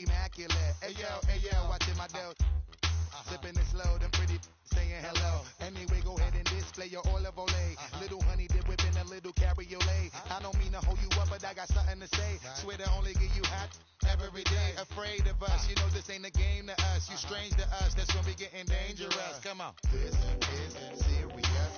immaculate. Hey yo, watching my dough. Sipping it slow, them pretty saying hello. Anyway, go ahead and display your olive ole. Little honey dip whipping a little cabriolet. I don't mean to hold you up, but I got something to say. Swear to only give you hot every day. Afraid of us, you know this ain't a game to us. You strange to us, that's when we getting dangerous. Come on. This is serious.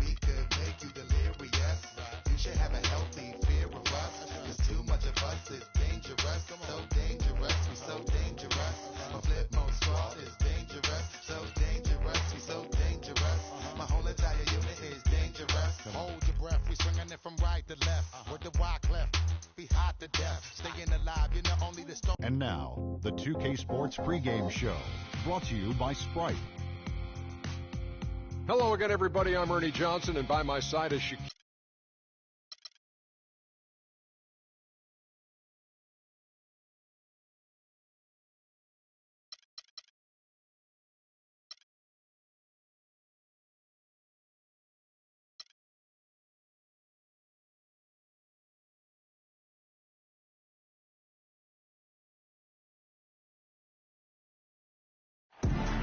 We could make you delirious. You should have a healthy fear of us. Cause too much of us is dangerous. So dangerous, we so dangerous. My flip mode squad is dangerous. So dangerous, we so dangerous. My whole entire unit is dangerous. Hold your breath, we swinging it from right to left. With the wide cleft, be hot to death. Staying alive, you're not only the stone. And now, the 2K Sports pregame show, brought to you by Sprite. Hello again, everybody. I'm Ernie Johnson, and by my side is Shaquille.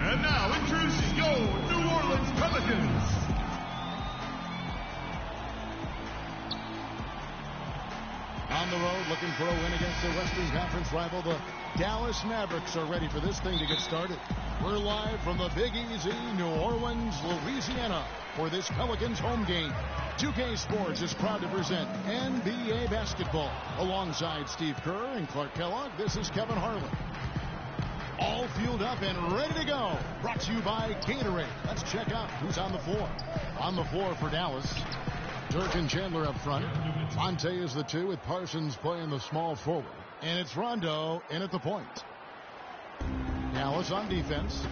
And now, introducing your New Orleans Pelicans. On the road, looking for a win against their Western Conference rival, the Dallas Mavericks are ready for this thing to get started. We're live from the Big Easy, New Orleans, Louisiana, for this Pelicans home game. 2K Sports is proud to present NBA basketball. Alongside Steve Kerr and Clark Kellogg, this is Kevin Harlan. All fueled up and ready to go. Brought to you by Gatorade. Let's check out who's on the floor. On the floor for Dallas, Dirk and Chandler up front. Monte is the two with Parsons playing the small forward. And it's Rondo in at the point. Dallas on defense.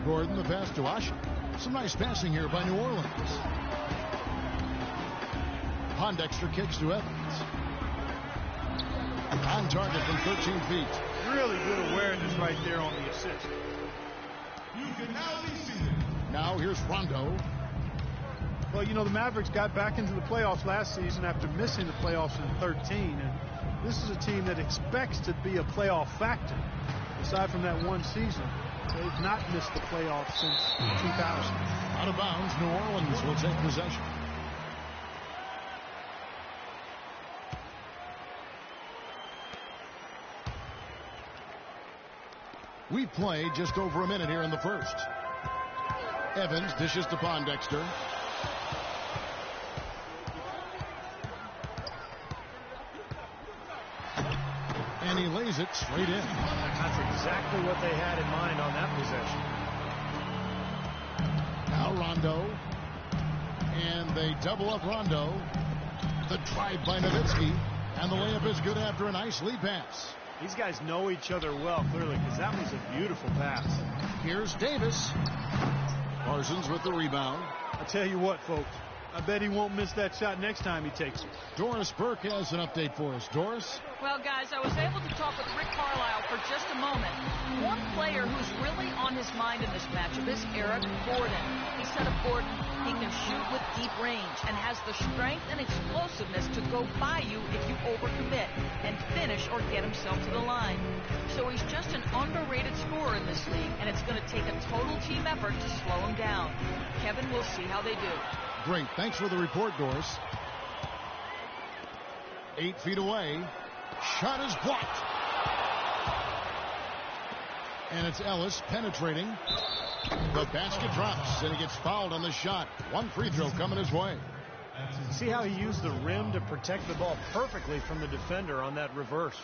Gordon the pass to Usher. Some nice passing here by New Orleans. Pondexter kicks to Evans. On target from 13 feet. Really good awareness right there on the assist. You can now be seated. Now here's Rondo. Well, you know, the Mavericks got back into the playoffs last season after missing the playoffs in 13, and this is a team that expects to be a playoff factor. Aside from that one season, they've not missed the playoffs since 2000. Out of bounds, New Orleans will take possession. We played just over a minute here in the first. Evans dishes to Pondexter. And he lays it straight in. That's exactly what they had in mind on that possession. Now Rondo. And they double up Rondo. The drive by Nowitzki. And the layup is good after a nice lead pass. These guys know each other well, clearly, because that was a beautiful pass. Here's Davis. Parsons with the rebound. I'll tell you what, folks. I bet he won't miss that shot next time he takes it. Doris Burke has an update for us. Doris? Well, guys, I was able to talk with Rick Carlisle for just a moment. One player who's really on his mind in this matchup is Eric Gordon. He said of Gordon, he can shoot with deep range and has the strength and explosiveness to go by you if you overcommit and finish or get himself to the line. So he's just an underrated scorer in this league, and it's going to take a total team effort to slow him down. Kevin, we'll see how they do. Great. Thanks for the report, Doris. 8 feet away. Shot is blocked. And it's Ellis penetrating. The basket drops, and he gets fouled on the shot. One free throw coming his way. See how he used the rim to protect the ball perfectly from the defender on that reverse.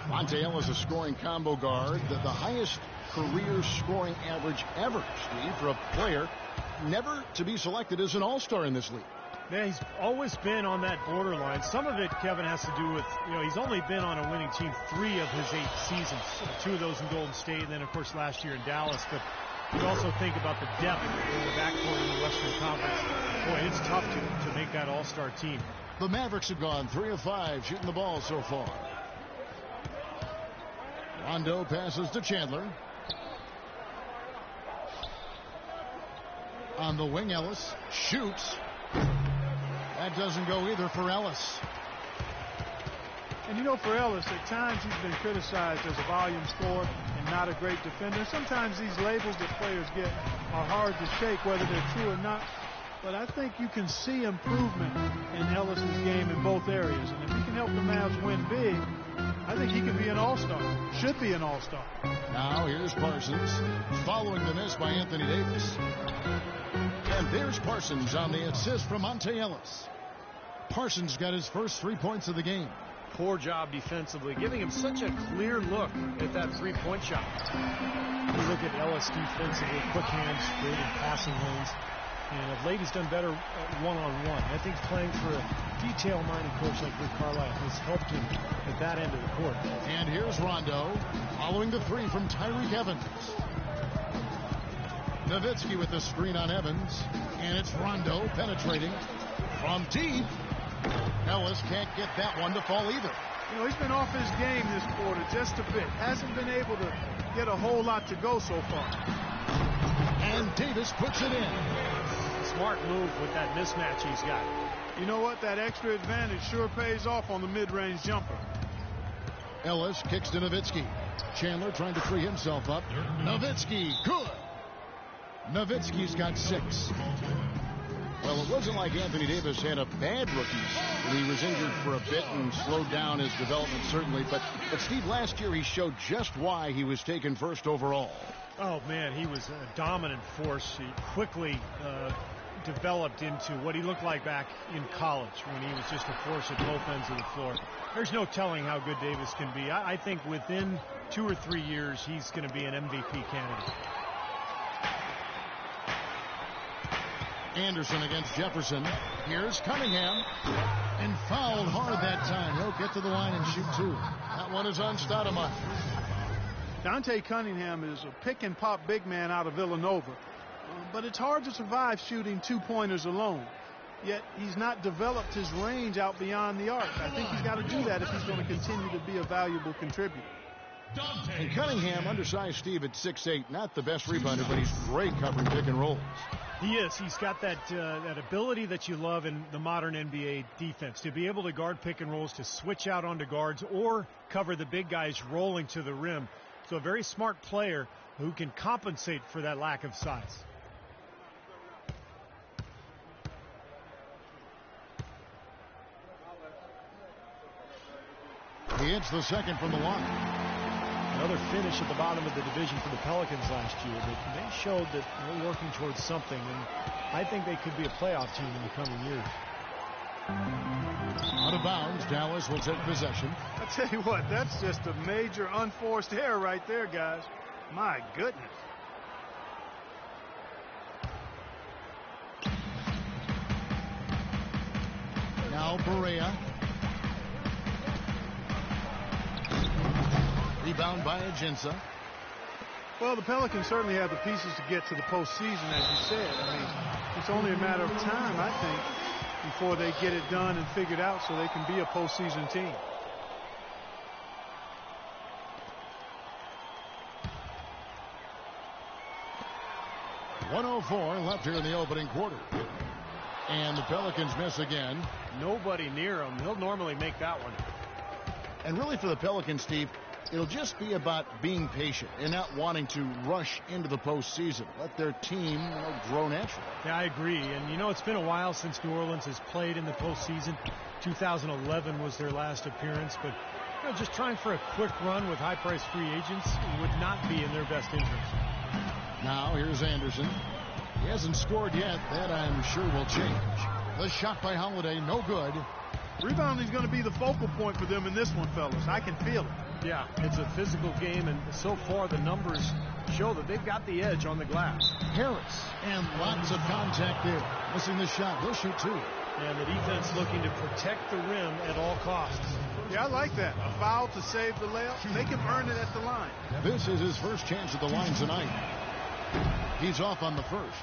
Monte Ellis, a scoring combo guard, the highest career scoring average ever, Steve, for a player never to be selected as an all-star in this league. Yeah, he's always been on that borderline. Some of it, Kevin, has to do with, he's only been on a winning team 3 of his 8 seasons. 2 of those in Golden State, and then, of course, last year in Dallas. But you also think about the depth in the backcourt in the Western Conference. Boy, it's tough to make that all-star team. The Mavericks have gone 3 of 5 shooting the ball so far. Rondo passes to Chandler. On the wing, Ellis shoots. That doesn't go either for Ellis. And you know, for Ellis, at times he's been criticized as a volume scorer and not a great defender. Sometimes these labels that players get are hard to shake, whether they're true or not. But I think you can see improvement in Ellis's game in both areas. And if he can help the Mavs win big, I think he can be an all-star. Should be an all-star. Now here's Parsons following the miss by Anthony Davis. And there's Parsons on the assist from Monte Ellis. Parsons got his first 3 points of the game. Poor job defensively, giving him such a clear look at that three-point shot. You look at Ellis defensively, quick hands, great in passing lanes. And of late, he's done better one-on-one. I think playing for a detail-minded coach like Rick Carlisle has helped him at that end of the court. And here's Rondo following the three from Tyreke Evans. Nowitzki with the screen on Evans. And it's Rondo penetrating from deep. Ellis can't get that one to fall either. You know, he's been off his game this quarter just a bit. Hasn't been able to get a whole lot to go so far. And Davis puts it in. Smart move with that mismatch he's got. You know what? That extra advantage sure pays off on the mid-range jumper. Ellis kicks to Nowitzki. Chandler trying to free himself up. Nowitzki, good. Nowitzki's got 6. Well, it wasn't like Anthony Davis had a bad rookie season. He was injured for a bit and slowed down his development, certainly. But Steve, last year he showed just why he was taken first overall. Oh, man, he was a dominant force. He quickly developed into what he looked like back in college when he was just a force at both ends of the floor. There's no telling how good Davis can be. I think within 2 or 3 years, he's going to be an MVP candidate. Anderson against Jefferson. Here's Cunningham. And fouled hard that time. He'll get to the line and shoot 2. That one is on Stoudemire. Dante Cunningham is a pick-and-pop big man out of Villanova. But it's hard to survive shooting 2-pointers alone. Yet he's not developed his range out beyond the arc. I think he's got to do that if he's going to continue to be a valuable contributor. And Cunningham, undersized Steve at 6'8", not the best rebounder, but he's great covering pick and rolls. He is. He's got that ability that you love in the modern NBA defense, to be able to guard pick and rolls, to switch out onto guards, or cover the big guys rolling to the rim. So a very smart player who can compensate for that lack of size. He hits the second from the line. Another finish at the bottom of the division for the Pelicans last year, but they showed that they're working towards something, and I think they could be a playoff team in the coming years. Out of bounds, Dallas will take possession. I tell you what, that's just a major unforced error right there, guys. My goodness. Now Barea. Rebound by Ajinça. Well, the Pelicans certainly have the pieces to get to the postseason, as you said. I mean, it's only a matter of time, I think, before they get it done and figured out so they can be a postseason team. .104 left here in the opening quarter. And the Pelicans miss again. Nobody near him. He'll normally make that one. And really for the Pelicans, Steve, it'll just be about being patient and not wanting to rush into the postseason. Let their team grow naturally. Yeah, I agree. And, it's been a while since New Orleans has played in the postseason. 2011 was their last appearance. But, just trying for a quick run with high-priced free agents would not be in their best interest. Now, here's Anderson. He hasn't scored yet. That, I'm sure, will change. The shot by Holiday, no good. Rebounding is going to be the focal point for them in this one, fellas. I can feel it. Yeah, it's a physical game, and so far the numbers show that they've got the edge on the glass. Harris, and lots of contact there. Missing the shot. He'll shoot 2. And the defense looking to protect the rim at all costs. Yeah, I like that. A foul to save the layup. Make him earn it at the line. This is his first chance at the line tonight. He's off on the first.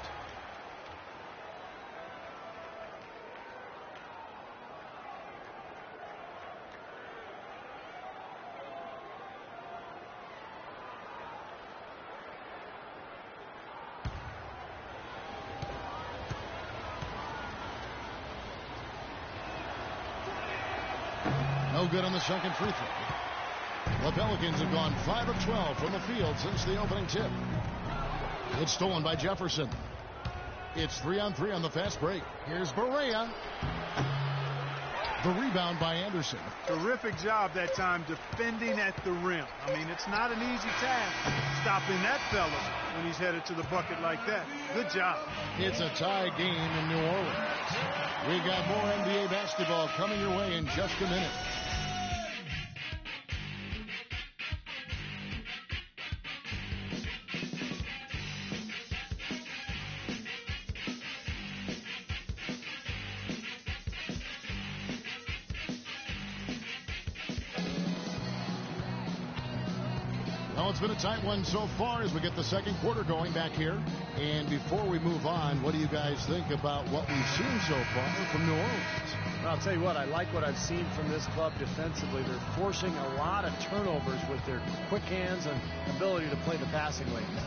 No good on the second free throw. The Pelicans have gone 5 of 12 from the field since the opening tip. It's stolen by Jefferson. It's 3-on-3 on the fast break. Here's Barea. The rebound by Anderson. Terrific job that time defending at the rim. I mean, it's not an easy task stopping that fella when he's headed to the bucket like that. Good job. It's a tie game in New Orleans. We've got more NBA basketball coming your way in just a minute. Well, it's been a tight one so far as we get the second quarter going back here. And before we move on, what do you guys think about what we've seen so far from New Orleans? Well, I'll tell you what, I like what I've seen from this club defensively. They're forcing a lot of turnovers with their quick hands and ability to play the passing lanes.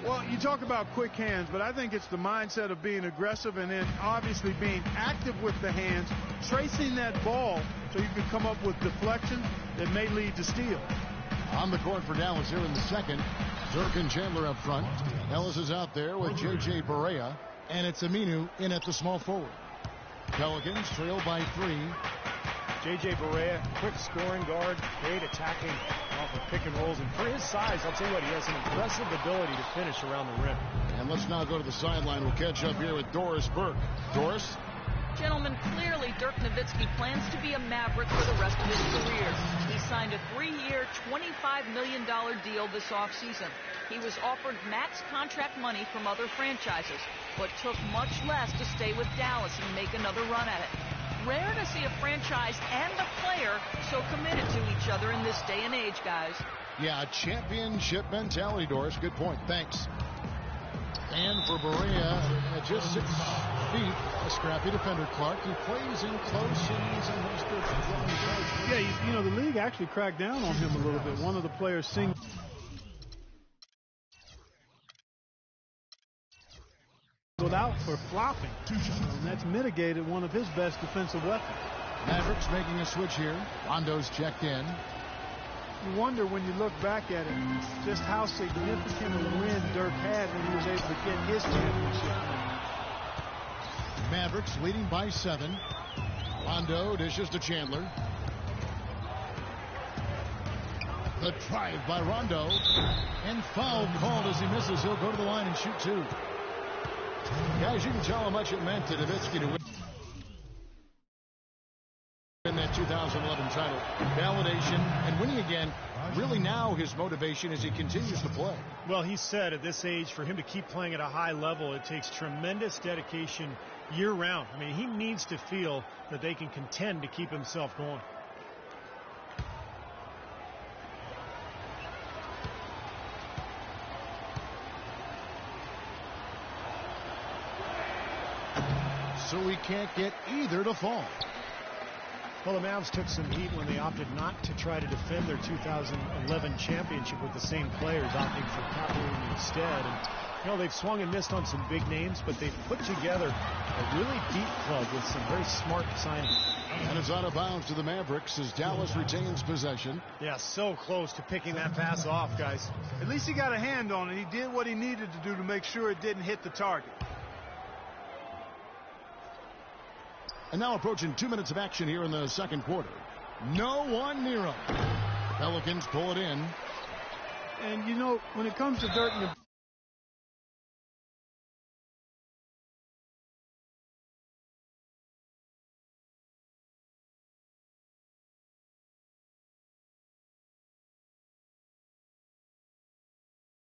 Well, you talk about quick hands, but I think it's the mindset of being aggressive and then obviously being active with the hands, tracing that ball so you can come up with deflection that may lead to steal. On the court for Dallas here in the second. Dirk and Chandler up front. Ellis is out there with J.J. Barea. And it's Aminu in at the small forward. Pelicans trail by 3. J.J. Barea, quick scoring guard, great attacking off of pick and rolls. And for his size, I'll tell you what, he has an impressive ability to finish around the rim. And let's now go to the sideline. We'll catch up here with Doris Burke. Doris? Gentlemen, clearly Dirk Nowitzki plans to be a Maverick for the rest of his career. He signed a 3-year, $25 million deal this offseason. He was offered max contract money from other franchises, but took much less to stay with Dallas and make another run at it. Rare to see a franchise and a player so committed to each other in this day and age, guys. Yeah, championship mentality, Doris. Good point. Thanks. And for Barea, at just 6 feet, a scrappy defender, Clark. He plays in close and he's in most of the Yeah, you know, the league actually cracked down on him a little bit. One of the players singled out for flopping, and that's mitigated one of his best defensive weapons. Mavericks making a switch here. Rondo's checked in. You wonder when you look back at it just how significant a win Dirk had when he was able to get his championship. Mavericks leading by 7. Rondo dishes to Chandler. The drive by Rondo. And foul called as he misses. He'll go to the line and shoot 2. Guys, you can tell how much it meant to Nowitzki to win that 2011 title. Validation and winning again. Really now his motivation as he continues to play. Well, he said at this age, for him to keep playing at a high level, it takes tremendous dedication year-round. I mean, he needs to feel that they can contend to keep himself going. So we can't get either to fall. Well, the Mavs took some heat when they opted not to try to defend their 2011 championship with the same players, opting for Capelli instead. And, you know, they've swung and missed on some big names, but they've put together a really deep club with some very smart signings. And it's out of bounds to the Mavericks as Dallas retains possession. Yeah, so close to picking that pass off, guys. At least he got a hand on it. He did what he needed to do to make sure it didn't hit the target. And now approaching 2 minutes of action here in the second quarter. No one near him. Pelicans pull it in. And, you know, when it comes to Dirk